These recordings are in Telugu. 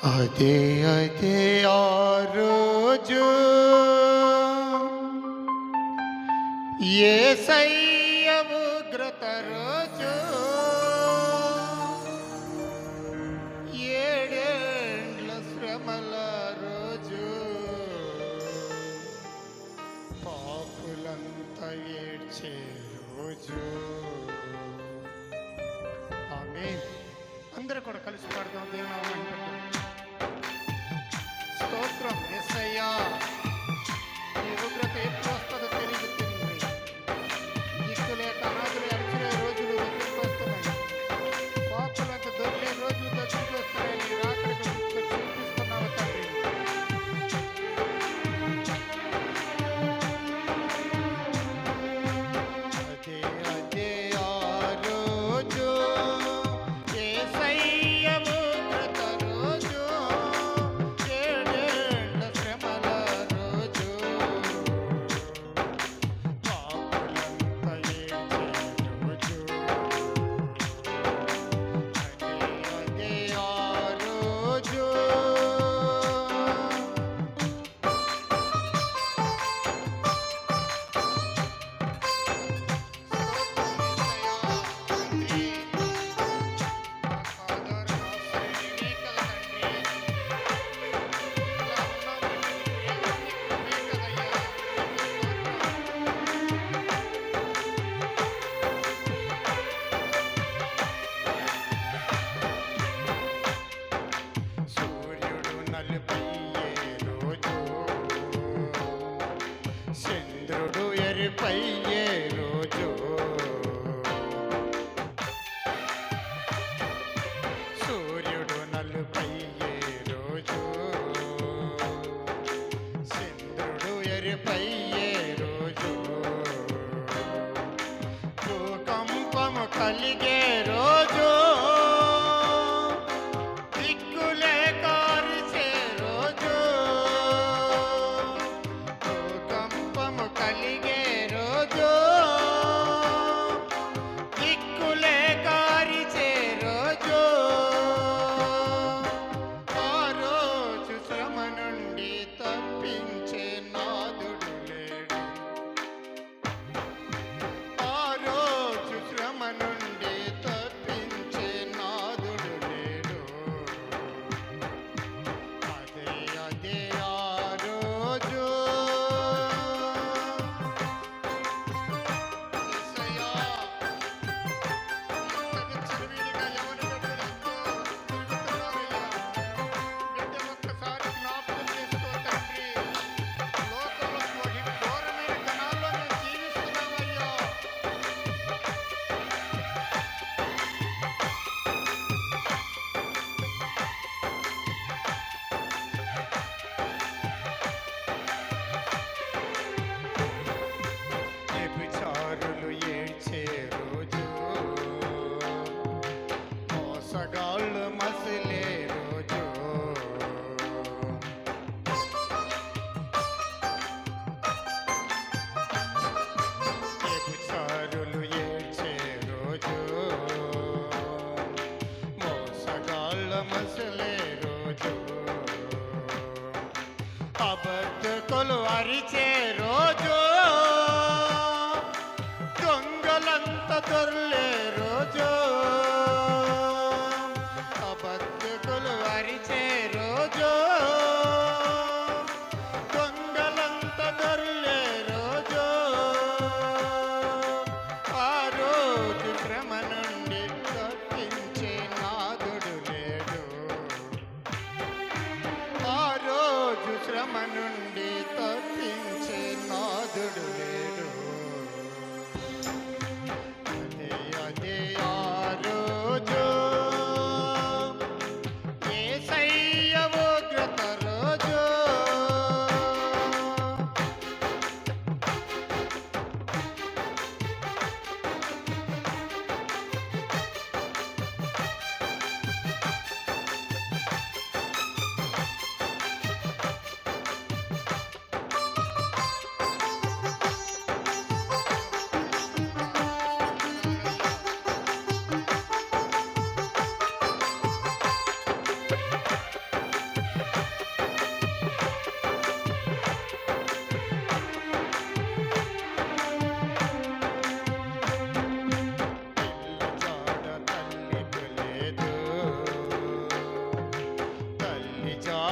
అదే అదే ఆ రోజు యేసయ్య ఉగ్రత రోజు ఏడేండ్ల శ్రమల రోజు పాపులంతా ఏడ్చే రోజు. ఆమేన్. అందరూ కూడా కలిసి పాడదాం దేవుని నామమున. స్తోత్రం యేసయ్యా. నీ ఉగ్రత ఎప్పుడు వస్తుందో తెలియదు తండ్రి. దిక్కులేక అనాథులు అడిచిన రోజులు దగ్గరికి వస్తున్నాయి. పాపులంతా దొరికే రోజులు దగ్గరికి వస్తున్నాయి. నీ రాత్రికి చూపిస్తున్నావు తండ్రి. అదే అదే ఆ రోజు యేసయ్య ఉగ్రత రోజు ఏడేండ్ల శ్రమల రోజు పాపులంతా ఏడ్చే రోజు. అదే అదే ఆ రోజు. సూర్యుడు నలుపయ్యే రోజు, చంద్రుడు ఎరుపయ్యే రోజు. సూర్యుడు నలుపయ్యే రోజు, చంద్రుడు ఎరుపయ్యే రోజు. భూకంపము కలిగే రోజు, దిక్కులే కారిచే రోజు.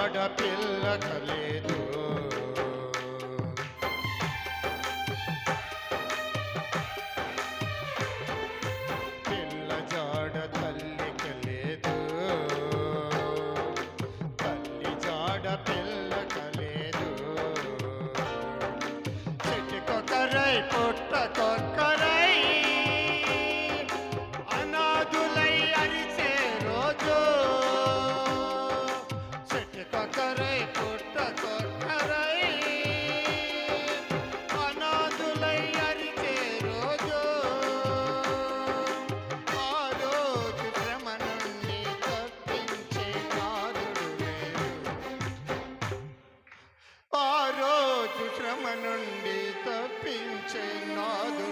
జాడ పిల్లకలేదు. పిల్ల జాడ తల్లికి లేదు, తల్లి జాడ పిల్లకలేదు. చెట్టుకొకరై పుట్టకొకరై అనాథులై అరిచే రోజు, చెట్టుకొకరై పుట్టకొకరై అనాథులై అరిచే రోజు. ఆ రోజు శ్రమ నుండి తప్పించే నాదుడు లేడు. ఆ రోజు శ్రమ నుండి తప్పించే నాదుడు